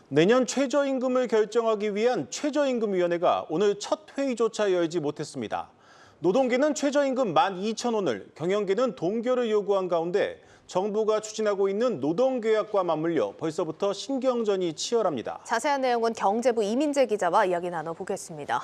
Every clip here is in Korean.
내년 최저임금을 결정하기 위한 최저임금위원회가 오늘 첫 회의조차 열지 못했습니다. 노동계는 최저임금 12,000원을, 경영계는 동결을 요구한 가운데 정부가 추진하고 있는 노동계약과 맞물려 벌써부터 신경전이 치열합니다. 자세한 내용은 경제부 이민재 기자와 이야기 나눠보겠습니다.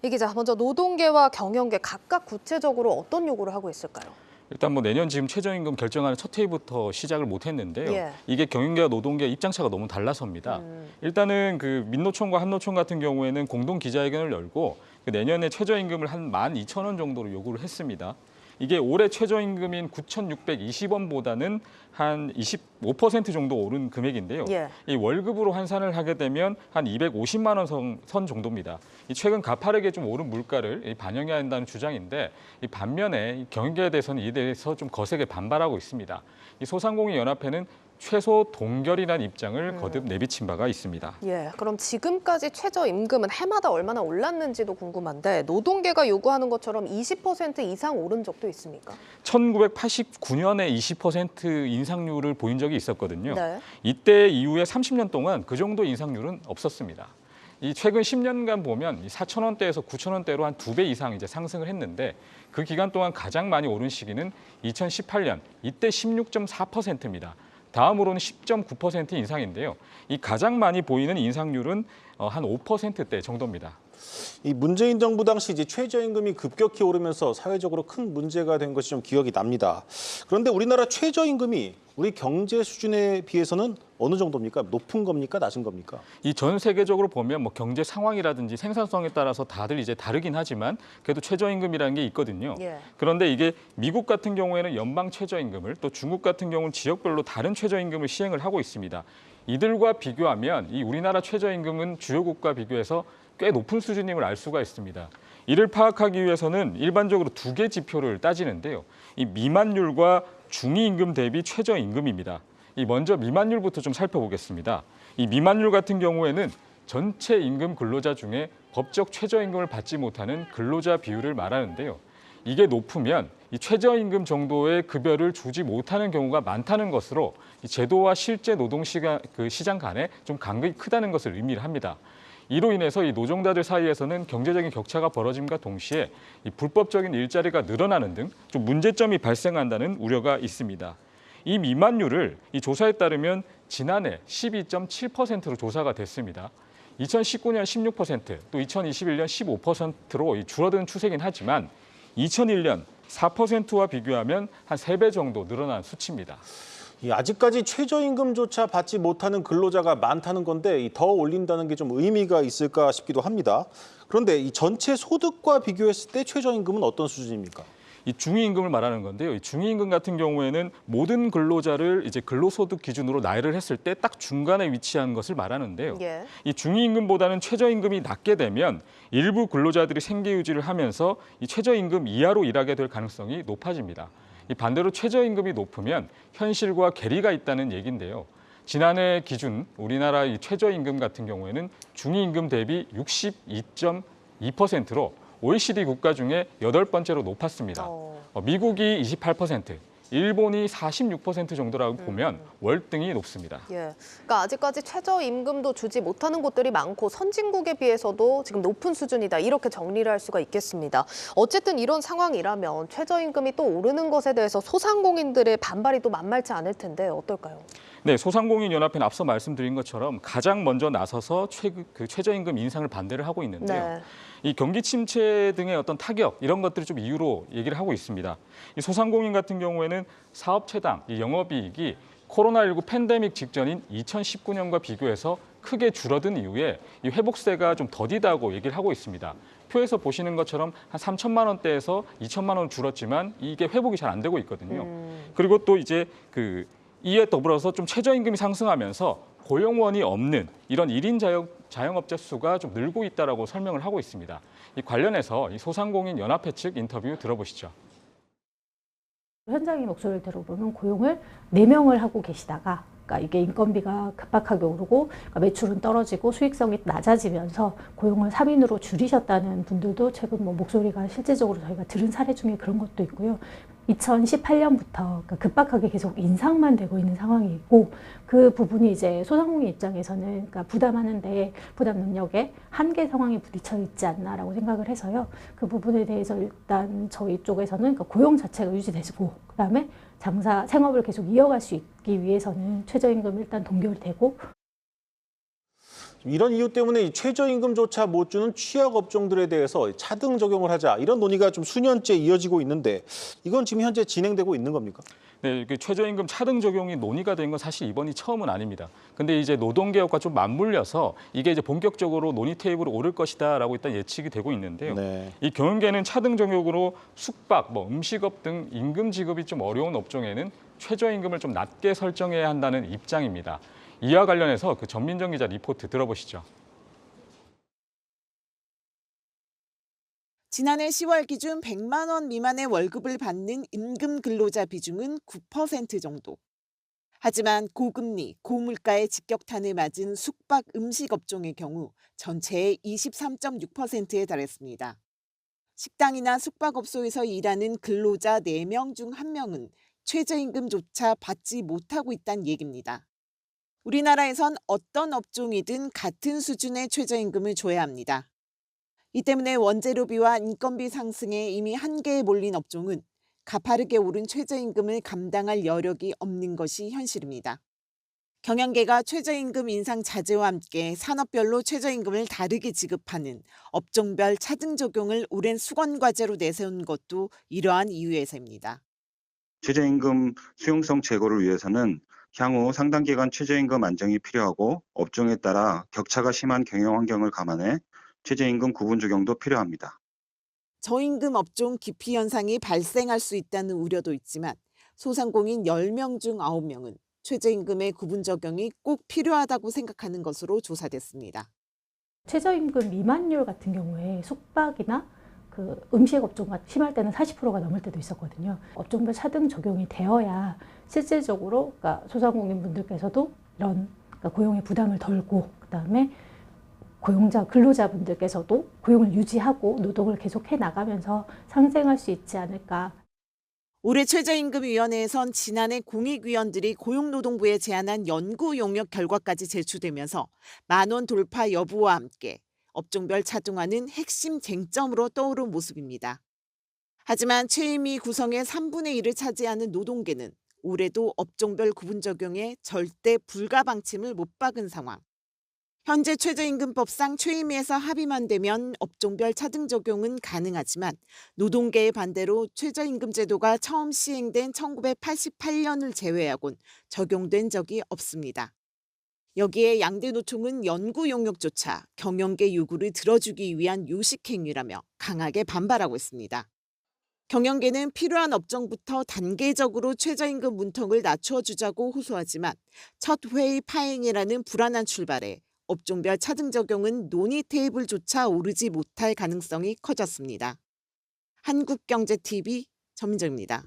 이 기자, 먼저 노동계와 경영계 각각 구체적으로 어떤 요구를 하고 있을까요? 일단 내년 지금 최저임금 결정하는 첫 회의부터 시작을 못했는데요. 예. 이게 경영계와 노동계 입장차가 너무 달라서입니다. 일단은 그 민노총과 한노총 같은 경우에는 공동 기자회견을 열고 내년에 최저임금을 한 12,000원 정도로 요구를 했습니다. 이게 올해 최저임금인 9,620원보다는 한 25% 정도 오른 금액인데요. 예. 이 월급으로 환산을 하게 되면 한 250만 원 선 정도입니다. 이 최근 가파르게 좀 오른 물가를 반영해야 한다는 주장인데, 이 반면에 경영계에 대해서는 이에 대해서 좀 거세게 반발하고 있습니다. 이 소상공인연합회는 최소 동결이라는 입장을 거듭 내비친 바가 있습니다. 예, 그럼 지금까지 최저임금은 해마다 얼마나 올랐는지도 궁금한데 노동계가 요구하는 것처럼 20% 이상 오른 적도 있습니까? 1989년에 20% 인상률을 보인 적이 있었거든요. 네. 이때 이후에 30년 동안 그 정도 인상률은 없었습니다. 이 최근 10년간 보면 4,000원대에서 9,000원대로 한 2배 이상 이제 상승을 했는데, 그 기간 동안 가장 많이 오른 시기는 2018년, 이때 16.4%입니다. 다음으로는 10.9% 인상인데요. 이 가장 많이 보이는 인상률은 한 5%대 정도입니다. 이 문재인 정부 당시 이제 최저임금이 급격히 오르면서 사회적으로 큰 문제가 된 것이 좀 기억이 납니다. 그런데 우리나라 최저임금이 우리 경제 수준에 비해서는 어느 정도입니까? 높은 겁니까? 낮은 겁니까? 이 전 세계적으로 보면 경제 상황이라든지 생산성에 따라서 다들 이제 다르긴 하지만 그래도 최저임금이라는 게 있거든요. 예. 그런데 이게 미국 같은 경우에는 연방 최저임금을, 또 중국 같은 경우는 지역별로 다른 최저임금을 시행을 하고 있습니다. 이들과 비교하면 이 우리나라 최저임금은 주요국과 비교해서 꽤 높은 수준임을 알 수가 있습니다. 이를 파악하기 위해서는 일반적으로 두 개 지표를 따지는데요. 이 미만율과 중위임금 대비 최저임금입니다. 이 먼저 미만율부터 좀 살펴보겠습니다. 이 미만율 같은 경우에는 전체 임금 근로자 중에 법적 최저임금을 받지 못하는 근로자 비율을 말하는데요. 이게 높으면 이 최저임금 정도의 급여를 주지 못하는 경우가 많다는 것으로 이 제도와 실제 노동 시장 간에 좀 간극이 크다는 것을 의미를 합니다. 이로 인해서 이 노동자들 사이에서는 경제적인 격차가 벌어짐과 동시에 이 불법적인 일자리가 늘어나는 등 좀 문제점이 발생한다는 우려가 있습니다. 이 미만율을 이 조사에 따르면 지난해 12.7%로 조사가 됐습니다. 2019년 16%, 또 2021년 15%로 줄어드는 추세긴 하지만 2001년 4%와 비교하면 한 3배 정도 늘어난 수치입니다. 아직까지 최저임금조차 받지 못하는 근로자가 많다는 건데 더 올린다는 게 좀 의미가 있을까 싶기도 합니다. 그런데 이 전체 소득과 비교했을 때 최저임금은 어떤 수준입니까? 이 중위임금을 말하는 건데요. 이 중위임금 같은 경우에는 모든 근로자를 이제 근로소득 기준으로 나열을 했을 때 딱 중간에 위치한 것을 말하는데요. 예. 이 중위임금보다는 최저임금이 낮게 되면 일부 근로자들이 생계 유지를 하면서 이 최저임금 이하로 일하게 될 가능성이 높아집니다. 이 반대로 최저임금이 높으면 현실과 괴리가 있다는 얘기인데요. 지난해 기준 우리나라 이 최저임금 같은 경우에는 중위임금 대비 62.2%로 OECD 국가 중에 8번째로 높았습니다. 미국이 28%, 일본이 46% 정도라고 보면 월등히 높습니다. 예, 그러니까 아직까지 최저임금도 주지 못하는 곳들이 많고 선진국에 비해서도 지금 높은 수준이다, 이렇게 정리를 할 수가 있겠습니다. 어쨌든 이런 상황이라면 최저임금이 또 오르는 것에 대해서 소상공인들의 반발이 또 만만치 않을 텐데 어떨까요? 네, 소상공인연합회는 앞서 말씀드린 것처럼 가장 먼저 나서서 최저임금 인상을 반대를 하고 있는데요. 네. 이 경기 침체 등의 어떤 타격, 이런 것들을 좀 이유로 얘기를 하고 있습니다. 이 소상공인 같은 경우에는 사업체당 이 영업이익이 코로나19 팬데믹 직전인 2019년과 비교해서 크게 줄어든 이후에 이 회복세가 좀 더디다고 얘기를 하고 있습니다. 표에서 보시는 것처럼 한 3천만 원대에서 2천만 원 줄었지만 이게 회복이 잘 안 되고 있거든요. 그리고 또 이제 이에 더불어서 좀 최저임금이 상승하면서 고용원이 없는 이런 1인 자영업자 수가 좀 늘고 있다라고 설명을 하고 있습니다. 이 관련해서 이 소상공인 연합회 측 인터뷰 들어보시죠. 현장의 목소리를 들어보면 고용을 4명을 하고 계시다가, 그러니까 이게 인건비가 급박하게 오르고 그러니까 매출은 떨어지고 수익성이 낮아지면서 고용을 3인으로 줄이셨다는 분들도 최근 목소리가 실제적으로 저희가 들은 사례 중에 그런 것도 있고요. 2018년부터 급박하게 계속 인상만 되고 있는 상황이 있고 그 부분이 이제 소상공인 입장에서는 그러니까 부담하는데 부담 능력에 한계 상황에 부딪혀 있지 않나라고 생각을 해서요. 그 부분에 대해서 일단 저희 쪽에서는 그러니까 고용 자체가 유지되고 그다음에 장사 생업을 계속 이어갈 수 있기 위해서는 최저임금 일단 동결되고 이런 이유 때문에 이 최저임금조차 못 주는 취약 업종들에 대해서 차등 적용을 하자 이런 논의가 좀 수년째 이어지고 있는데 이건 지금 현재 진행되고 있는 겁니까? 네, 최저임금 차등 적용이 논의가 된 건 사실 이번이 처음은 아닙니다. 근데 이제 노동개혁과 좀 맞물려서 이게 이제 본격적으로 논의 테이블에 오를 것이다라고 일단 예측이 되고 있는데요. 네. 이 경영계는 차등 적용으로 숙박, 음식업 등 임금 지급이 좀 어려운 업종에는 최저임금을 좀 낮게 설정해야 한다는 입장입니다. 이와 관련해서 전민정 기자 리포트 들어보시죠. 지난해 10월 기준 100만 원 미만의 월급을 받는 임금 근로자 비중은 9% 정도. 하지만 고금리, 고물가의 직격탄을 맞은 숙박 음식 업종의 경우 전체의 23.6%에 달했습니다. 식당이나 숙박업소에서 일하는 근로자 4명 중 1명은 최저임금조차 받지 못하고 있다는 얘기입니다. 우리나라에선 어떤 업종이든 같은 수준의 최저임금을 줘야 합니다. 이 때문에 원재료비와 인건비 상승에 이미 한계에 몰린 업종은 가파르게 오른 최저임금을 감당할 여력이 없는 것이 현실입니다. 경영계가 최저임금 인상 자제와 함께 산업별로 최저임금을 다르게 지급하는 업종별 차등 적용을 오랜 수건과제로 내세운 것도 이러한 이유에서입니다. 최저임금 수용성 제고를 위해서는 향후 상당 기간 최저임금 안정이 필요하고 업종에 따라 격차가 심한 경영 환경을 감안해 최저임금 구분 적용도 필요합니다. 저임금 업종 기피 현상이 발생할 수 있다는 우려도 있지만 소상공인 10명 중 9명은 최저임금의 구분 적용이 꼭 필요하다고 생각하는 것으로 조사됐습니다. 최저임금 미만율 같은 경우에 숙박이나 음식 업종가 심할 때는 40%가 넘을 때도 있었거든요. 업종별 차등 적용이 되어야 실질적으로 그러니까 소상공인 분들께서도 이런 고용의 부담을 덜고 그다음에 근로자분들께서도 고용을 유지하고 노동을 계속해 나가면서 상생할 수 있지 않을까. 올해 최저임금위원회에선 지난해 공익위원들이 고용노동부에 제안한 연구 용역 결과까지 제출되면서 10,000원 돌파 여부와 함께 업종별 차등화는 핵심 쟁점으로 떠오른 모습입니다. 하지만 최임위 구성의 3분의 1을 차지하는 노동계는 올해도 업종별 구분 적용에 절대 불가 방침을 못 박은 상황. 현재 최저임금법상 최임위에서 합의만 되면 업종별 차등 적용은 가능하지만 노동계의 반대로 최저임금 제도가 처음 시행된 1988년을 제외하곤 적용된 적이 없습니다. 여기에 양대 노총은 연구 용역조차 경영계 요구를 들어주기 위한 요식행위라며 강하게 반발하고 있습니다. 경영계는 필요한 업종부터 단계적으로 최저임금 문턱을 낮춰주자고 호소하지만 첫 회의 파행이라는 불안한 출발에 업종별 차등 적용은 논의 테이블조차 오르지 못할 가능성이 커졌습니다. 한국경제TV 전민정입니다.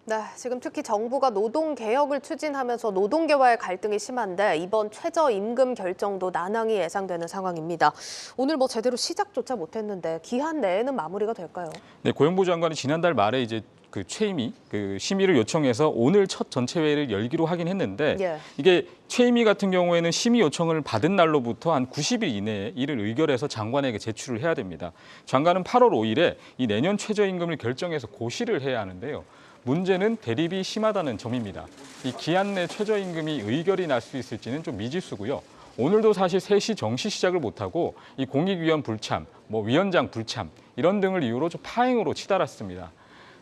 네, 지금 특히 정부가 노동개혁을 추진하면서 노동계와의 갈등이 심한데 이번 최저임금 결정도 난항이 예상되는 상황입니다. 오늘 제대로 시작조차 못했는데 기한 내에는 마무리가 될까요? 네, 고용부 장관이 지난달 말에 이제 최임위 심의를 요청해서 오늘 첫 전체회의를 열기로 하긴 했는데 예. 이게 최임위 같은 경우에는 심의 요청을 받은 날로부터 한 90일 이내에 이를 의결해서 장관에게 제출을 해야 됩니다. 장관은 8월 5일에 이 내년 최저임금을 결정해서 고시를 해야 하는데요. 문제는 대립이 심하다는 점입니다. 이 기한 내 최저임금이 의결이 날 수 있을지는 좀 미지수고요. 오늘도 사실 3시 정시 시작을 못하고 이 공익위원 불참, 위원장 불참 이런 등을 이유로 좀 파행으로 치달았습니다.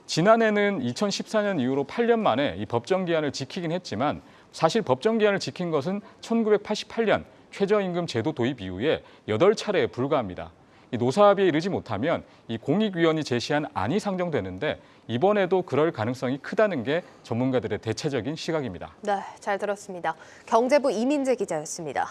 지난해는 2014년 이후로 8년 만에 이 법정 기한을 지키긴 했지만 사실 법정 기한을 지킨 것은 1988년 최저임금 제도 도입 이후에 8차례에 불과합니다. 이 노사합의에 이르지 못하면 이 공익위원이 제시한 안이 상정되는데 이번에도 그럴 가능성이 크다는 게 전문가들의 대체적인 시각입니다. 네, 잘 들었습니다. 경제부 이민재 기자였습니다.